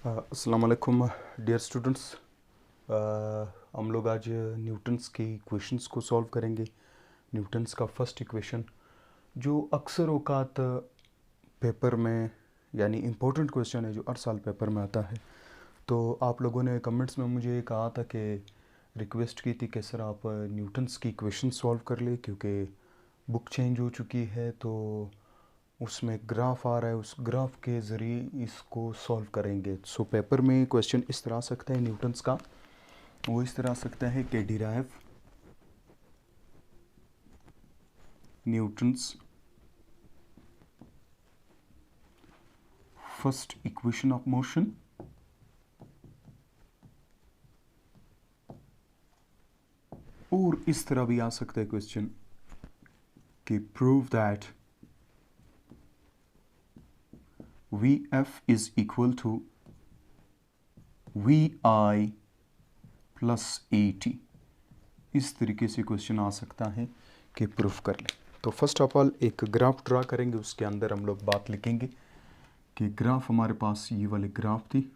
अस्सलाम वालेकुम dear students. हम लोग आज न्यूटन्स के इक्वेशंस को सॉल्व करेंगे। न्यूटन्स का फर्स्ट इक्वेशन जो अक्सर औकात पेपर में यानी इम्पोर्टेंट क्वेश्चन है, जो हर साल पेपर में आता है। तो आप लोगों ने कमेंट्स में मुझे कहा था कि रिक्वेस्ट की थी कि सर आप न्यूटन्स की इक्वेशन सॉल्व कर ले, क्योंकि बुक चेंज हो चुकी है तो उसमें ग्राफ आ रहा है, उस ग्राफ के ज़रिए इसको सॉल्व करेंगे। सो पेपर में क्वेश्चन इस तरह आ सकता है न्यूटन्स का, वो इस तरह आ सकता है कि derive Newton's first equation of motion और इस तरह भी आ सकता है क्वेश्चन कि prove that v F is equal to we I plus A t. इस तरीके से क्वेश्चन आ सकता है कि प्रूफ कर ले। तो फर्स्ट ऑफ ऑल एक ग्राफ ड्रा करेंगे, उसके अंदर हम लोग बात लिखेंगे कि ग्राफ हमारे पास ये वाली ग्राफ थी।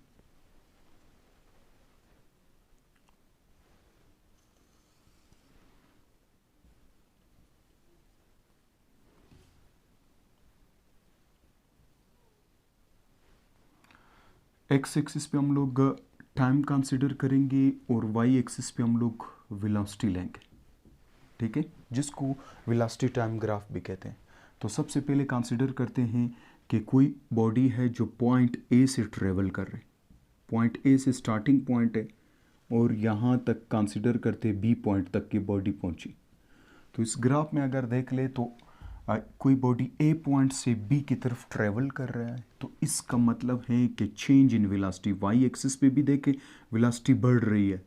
एक्स एक्सिस पे हम लोग टाइम कंसिडर करेंगे और वाई एक्सिस पे हम लोग वेलोसिटी लेंगे, ठीक है, जिसको वेलोसिटी टाइम ग्राफ भी कहते हैं। तो सबसे पहले कंसिडर करते हैं कि कोई बॉडी है जो पॉइंट ए से ट्रेवल कर रही, पॉइंट ए से स्टार्टिंग पॉइंट है और यहाँ तक कंसिडर करते बी पॉइंट तक की बॉडी पहुँची। तो इस ग्राफ में अगर देख ले तो कोई बॉडी ए पॉइंट से बी की तरफ ट्रेवल कर रहा है, तो इसका मतलब है कि change in velocity y axis पे भी देखे वेलोसिटी बढ़ रही है,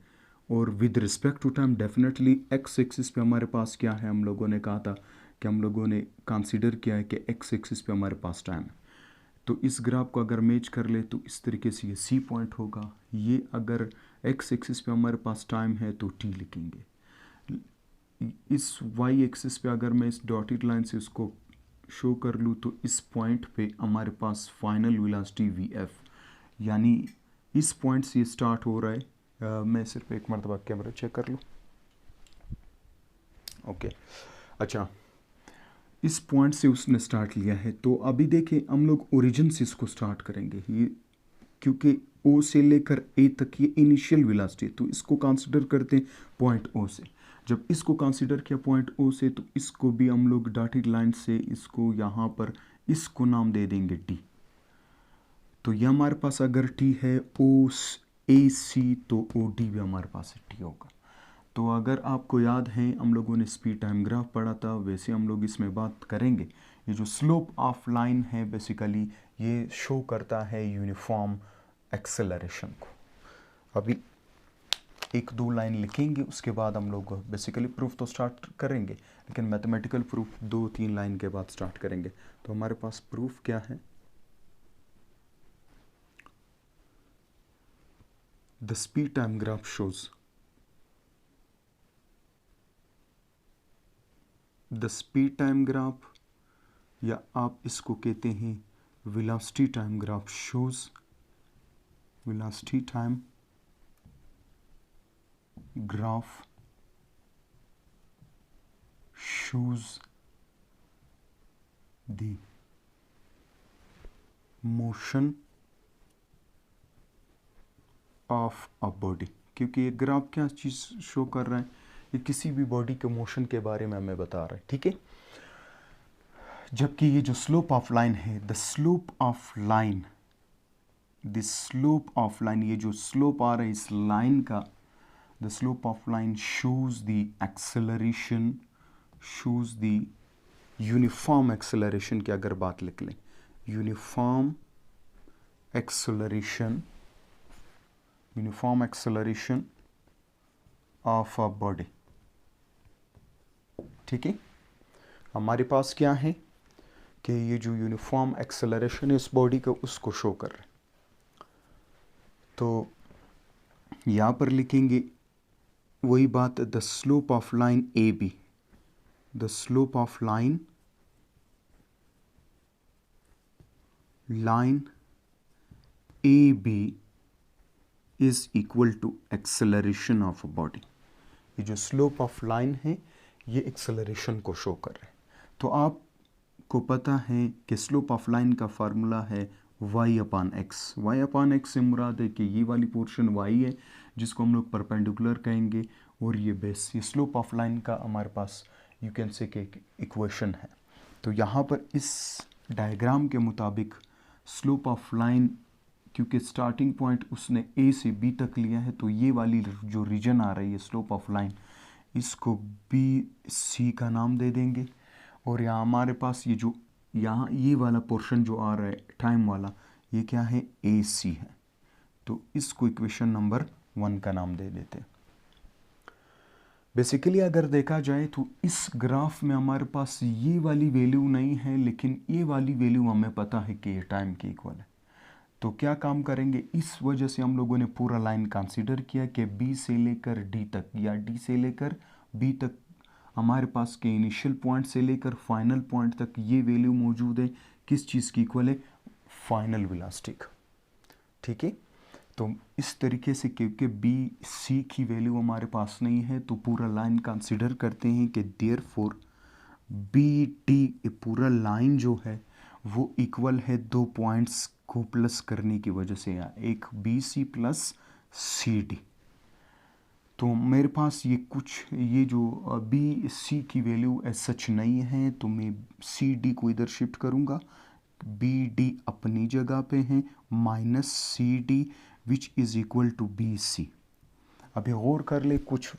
और with respect to time definitely x axis पे हमारे पास क्या है, हम लोगों ने कहा था कि हम लोगों ने कंसीडर किया है कि एक्स एक्सिस पे हमारे पास टाइम है। तो इस ग्राफ को अगर मैच कर ले तो इस तरीके से ये सी पॉइंट होगा। ये अगर एक्स एक्सिस पे हमारे पास टाइम है तो टी लिखेंगे। इस वाई एक्सिस पे अगर मैं इस डॉटेड लाइन से उसको शो कर लूँ तो इस पॉइंट पे हमारे पास फाइनल वेलोसिटी वी एफ, यानी इस पॉइंट से स्टार्ट हो रहा है। मैं सिर्फ एक मरतबा कैमरा चेक कर लूँ। ओके, अच्छा, इस पॉइंट से उसने स्टार्ट लिया है। तो अभी देखें हम लोग ओरिजिन से इसको स्टार्ट करेंगे, ये क्योंकि ओ से लेकर ए तक ये इनिशियल वेलोसिटी, तो इसको कंसिडर करते हैं पॉइंट ओ से। जब इसको कंसिडर किया पॉइंट ओ से, तो इसको भी हम लोग डॉटेड लाइन से इसको यहाँ पर इसको नाम दे देंगे टी। तो ये हमारे पास अगर टी है ओ ए सी, तो ओ डी भी हमारे पास टी होगा। तो अगर आपको याद है हम लोगों ने स्पीड टाइम ग्राफ पढ़ा था, वैसे हम लोग इसमें बात करेंगे। ये जो स्लोप ऑफ लाइन है बेसिकली ये शो करता है यूनिफॉर्म एक्सेलरेशन को। अभी एक दो लाइन लिखेंगे, उसके बाद हम लोग बेसिकली प्रूफ तो स्टार्ट करेंगे, लेकिन मैथमेटिकल प्रूफ दो तीन लाइन के बाद स्टार्ट करेंगे। तो हमारे पास प्रूफ क्या है, the speed time graph shows the speed time graph, या आप इसको कहते हैं velocity time graph, shows velocity time graph shows the motion of a body. क्योंकि ये ग्राफ क्या चीज़ शो कर रहा है, ये किसी भी बॉडी के मोशन के बारे में हमें बता रहा है, ठीक है। जबकि ये जो स्लोप ऑफ लाइन है, the slope of line, the slope of line, ये जो स्लोप आ रहा है इस लाइन का, the slope of line shows the acceleration, shows the uniform acceleration की अगर बात लिख लें, uniform acceleration, uniform acceleration of a body, ठीक है। हमारे पास क्या है कि ये जो यूनिफॉर्म एक्सेलरेशन है इस बॉडी का, उसको शो कर रहे हैं। तो यहाँ पर लिखेंगे वही बात, the slope of line A B, the slope of line A B is equal to acceleration of body. ये जो स्लोप ऑफ लाइन है ये एक्सेलरेशन को शो कर रहे हैं। तो आपको पता है कि स्लोप ऑफ लाइन का फार्मूला है y अपान एक्स। वाई अपान एक्स से मुराद है कि ये वाली पोर्शन y है जिसको हम लोग परपेंडिकुलर कहेंगे, और ये बेस, ये स्लोप ऑफ लाइन का हमारे पास यू कैन से कि इक्वेशन है। तो यहाँ पर इस डायग्राम के मुताबिक स्लोप ऑफ लाइन, क्योंकि स्टार्टिंग पॉइंट उसने ए से बी तक लिया है, तो ये वाली जो रीजन आ रही है स्लोप ऑफ लाइन, इसको बी सी का नाम दे देंगे। और यहाँ हमारे पास ये जो यहाँ ये वाला पोर्शन जो आ रहा है टाइम वाला, ये क्या है, ए सी है। तो इसको इक्वेशन नंबर 1 का नाम दे देते हैं। बेसिकली अगर देखा जाए तो इस ग्राफ में हमारे पास ये वाली वैल्यू नहीं है, लेकिन ये वाली वैल्यू हमें पता है कि ये टाइम के इक्वल है। तो क्या काम करेंगे, इस वजह से हम लोगों ने पूरा लाइन कंसीडर किया कि बी से लेकर डी तक या डी से लेकर बी तक हमारे पास के इनिशियल पॉइंट से लेकर फाइनल पॉइंट तक ये वैल्यू मौजूद है। किस चीज़ की इक्वल है, फाइनल वेलोसिटी। ठीक है, तो इस तरीके से क्योंकि बी सी की वैल्यू हमारे पास नहीं है, तो पूरा लाइन कंसीडर करते हैं कि देयरफॉर बी डी पूरा लाइन जो है वो इक्वल है दो पॉइंट्स को प्लस करने की वजह से, या एक B C plus C D. तो मेरे पास ये कुछ ये जो बी सी की वैल्यू एज सच नहीं है, तो मैं सी डी को इधर शिफ्ट करूँगा, बी डी अपनी जगह पे हैं, minus C D which is equal to B C. अभी गौर कर ले, कुछ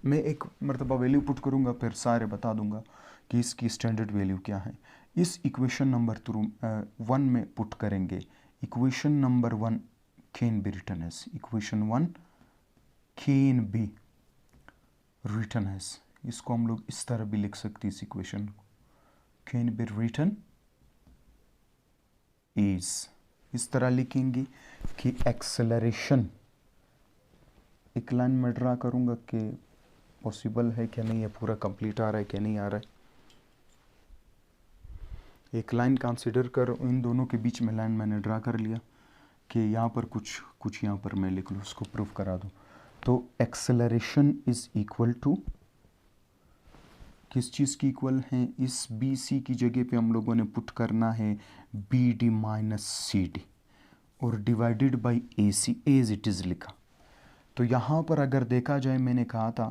मैं एक मरतबा वैल्यू पुट करूँगा फिर सारे बता दूँगा कि इसकी स्टैंडर्ड वैल्यू क्या है। इस इक्वेशन नंबर 1 में पुट करेंगे। Equation number 1 can be written as, equation 1 can be written as, इसको हम लोग इस तरह भी लिख सकते हैं, इस equation can be written is, इस तरह लिखेंगे कि एक्सेलरेशन, एक लाइन में ड्रा करूँगा कि पॉसिबल है कि नहीं है, पूरा कंप्लीट आ रहा है कि नहीं आ रहा है। एक लाइन कंसिडर कर, इन दोनों के बीच में लाइन मैंने ड्रा कर लिया कि यहाँ पर कुछ यहाँ पर मैं लिख लूँ, उसको प्रूफ करा दूँ। तो एक्सेलरेशन इज इक्वल टू किस चीज़ की इक्वल है, इस बी सी की जगह पे हम लोगों ने पुट करना है B D minus C D और divided by A C, as it is लिखा। तो यहाँ पर अगर देखा जाए, मैंने कहा था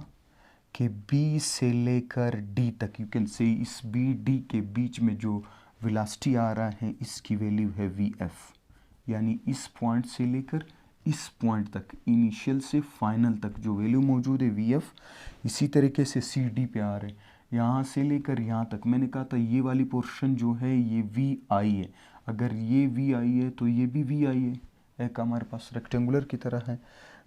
कि बी से लेकर डी तक, यू कैन से इस बी डी के बीच में जो वेलोसिटी आ रहा है इसकी वैल्यू है वी एफ, यानी इस पॉइंट से लेकर इस पॉइंट तक, इनिशियल से फाइनल तक जो वैल्यू मौजूद है वी एफ। इसी तरीके से सी डी पे आ रहे हैं, यहाँ से लेकर यहाँ तक। मैंने कहा था ये वाली पोर्शन जो है ये वी आई है, अगर ये वी आई है तो ये भी वी आई है, एक हमारे पास रेक्टेंगुलर की तरह है।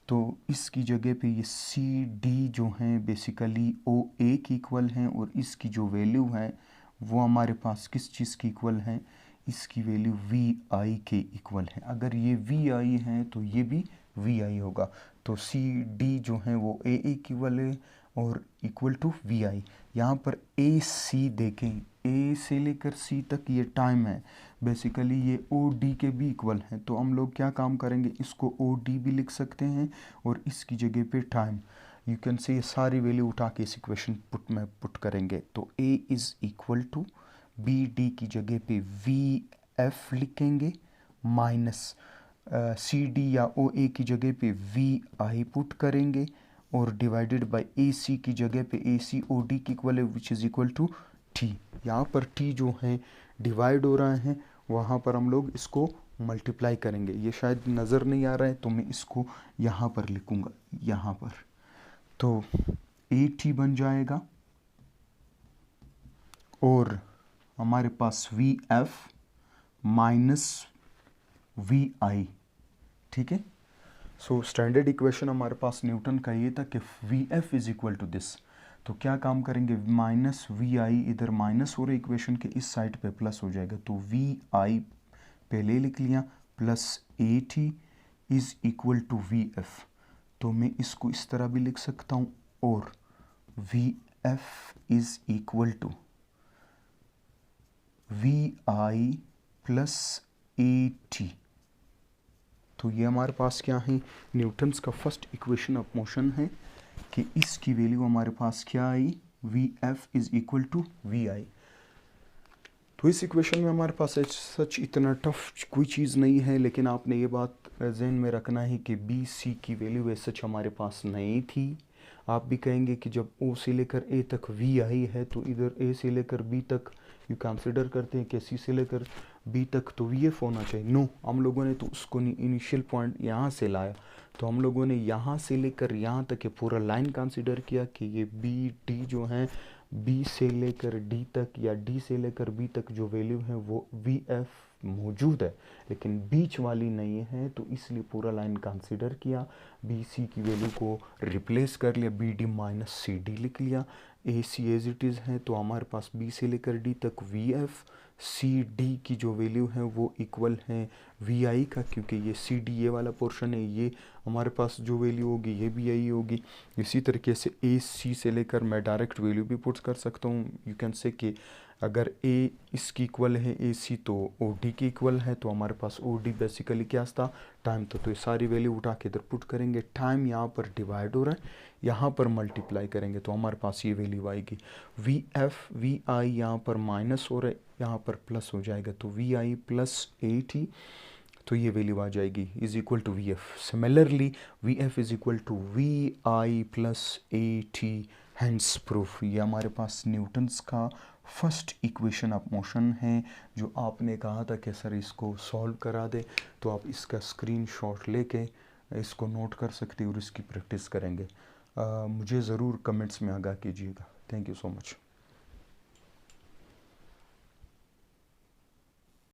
तो इसकी जगह पे ये सी डी जो हैं बेसिकली ओ ए की इक्वल हैं, और इसकी जो वैल्यू है वो हमारे पास किस चीज़ की इक्वल है, इसकी वैल्यू वी आई के इक्वल है। अगर ये वी आई है तो ये भी वी आई होगा। तो सी डी जो है वो ए इक्वल है और इक्वल टू वी आई। यहाँ पर ए सी देखें, ए से लेकर सी तक ये टाइम है, बेसिकली ये ओ डी के भी इक्वल हैं। तो हम लोग क्या काम करेंगे, इसको ओ डी भी लिख सकते हैं और इसकी जगह पे टाइम, यू कैन से ये सारी वैल्यू उठा के इस इक्वेशन में पुट करेंगे। तो A is equal to B D की जगह पे वी एफ लिखेंगे माइनस सी डी या ओ ए की जगह पे वी आई पुट करेंगे और डिवाइडेड बाय ए सी की जगह पे ए सी ओ डी की इक्वल है which is equal to T. यहाँ पर टी जो है डिवाइड हो रहा है, वहाँ पर हम लोग इसको मल्टीप्लाई करेंगे। ये शायद नज़र नहीं आ रहा है तो मैं इसको यहाँ पर लिखूँगा, यहाँ पर। तो ए टी बन जाएगा और हमारे पास वी एफ माइनस वी आई। ठीक है, सो स्टैंडर्ड इक्वेशन हमारे पास न्यूटन का ये था कि V F is equal to this. तो क्या काम करेंगे, माइनस वी आई इधर माइनस हो रहा है इक्वेशन के इस साइड पे प्लस हो जाएगा। तो वी आई पहले लिख लिया plus A T is equal to V F. तो मैं इसको इस तरह भी लिख सकता हूँ, और V F is equal to we I plus A T. तो ये हमारे पास क्या है, न्यूटन्स का फर्स्ट इक्वेशन ऑफ मोशन है कि इसकी वैल्यू हमारे पास क्या आई, V F is equal to we I. तो इस इक्वेशन में हमारे पास सच इतना टफ कोई चीज़ नहीं है, लेकिन आपने ये बात जहन में रखना है कि बी सी की वैल्यू सच हमारे पास नहीं थी। आप भी कहेंगे कि जब ओ से लेकर ए तक वी आई है तो इधर ए से लेकर बी तक यू कंसिडर करते हैं कि सी से लेकर बी तक तो वी एफ होना चाहिए। नो, हम लोगों ने तो उसको इनिशियल पॉइंट यहाँ से लाया, तो हम लोगों ने यहाँ से लेकर यहाँ तक ये पूरा लाइन कंसिडर किया कि ये बी डी जो है, बी से लेकर डी तक या डी से लेकर बी तक जो वैल्यू है वो वी एफ मौजूद है, लेकिन बीच वाली नहीं है, तो इसलिए पूरा लाइन कंसिडर किया, बी सी की वैल्यू को रिप्लेस कर लिया, B D minus C D लिख लिया, A C as it is है, तो हमारे पास बी से लेकर डी तक वी एफ, सी डी की जो वैल्यू है वो इक्वल है वी आई का, क्योंकि ये सी डी ये वाला पोर्शन है, ये हमारे पास जो वैल्यू होगी ये भी यही होगी। इसी तरीके से ए सी से लेकर मैं डायरेक्ट वैल्यू भी पुट कर सकता हूँ। यू कैन से कि अगर ए इसकी इक्वल है ए सी तो ओ डी की इक्वल है, तो हमारे पास ओ डी बेसिकली क्या था, टाइम था। तो ये सारी वैल्यू उठा के इधर पुट करेंगे, टाइम यहाँ पर डिवाइड हो रहा है, यहाँ पर मल्टीप्लाई करेंगे तो हमारे पास ये वैल्यू आएगी। वी एफ वी आई यहाँ पर माइनस हो रहा है, यहाँ पर प्लस हो जाएगा, तो वी आई प्लस ए टी, तो ये वैल्यू आ जाएगी is equal to V F. Similarly V F is equal to we I plus A T, hence proved. ये हमारे पास न्यूटन्स का फर्स्ट इक्वेशन ऑफ मोशन है, जो आपने कहा था कि सर इसको सॉल्व करा दे, तो आप इसका स्क्रीनशॉट लेके इसको नोट कर सकते हो और इसकी प्रैक्टिस करेंगे। मुझे ज़रूर कमेंट्स में आगाह कीजिएगा। Thank you so much.